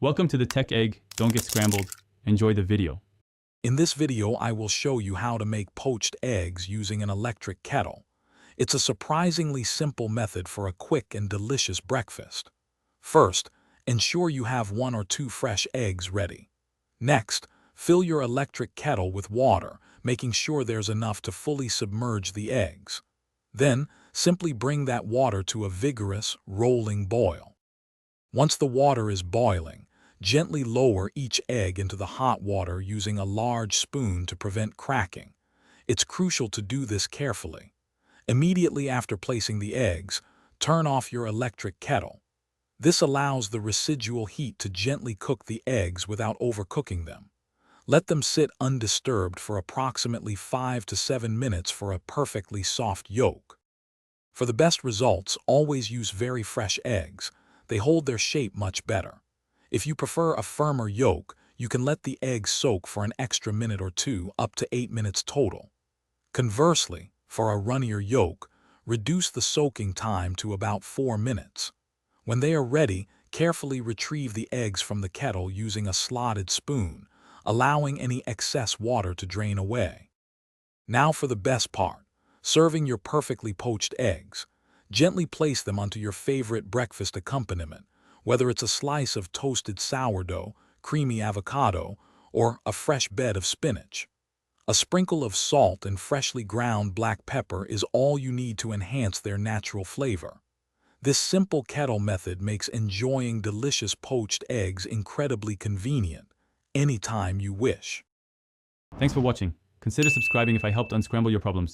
Welcome to the Tech Egg. Don't get scrambled. Enjoy the video. In this video, I will show you how to make poached eggs using an electric kettle. It's a surprisingly simple method for a quick and delicious breakfast. First, ensure you have 1 or 2 fresh eggs ready. Next, fill your electric kettle with water, making sure there's enough to fully submerge the eggs. Then, simply bring that water to a vigorous, rolling boil. Once the water is boiling, gently lower each egg into the hot water using a large spoon to prevent cracking. It's crucial to do this carefully. Immediately after placing the eggs, turn off your electric kettle. This allows the residual heat to gently cook the eggs without overcooking them. Let them sit undisturbed for approximately 5 to 7 minutes for a perfectly soft yolk. For the best results, always use very fresh eggs. They hold their shape much better. If you prefer a firmer yolk, you can let the eggs soak for an extra minute or 2, up to 8 minutes total. Conversely, for a runnier yolk, reduce the soaking time to about 4 minutes. When they are ready, carefully retrieve the eggs from the kettle using a slotted spoon, allowing any excess water to drain away. Now for the best part, serving your perfectly poached eggs. Gently place them onto your favorite breakfast accompaniment, whether it's a slice of toasted sourdough, creamy avocado, or a fresh bed of spinach. A sprinkle of salt and freshly ground black pepper is all you need to enhance their natural flavor. This simple kettle method makes enjoying delicious poached eggs incredibly convenient, anytime you wish. Thanks for watching. Consider subscribing if I helped unscramble your problems.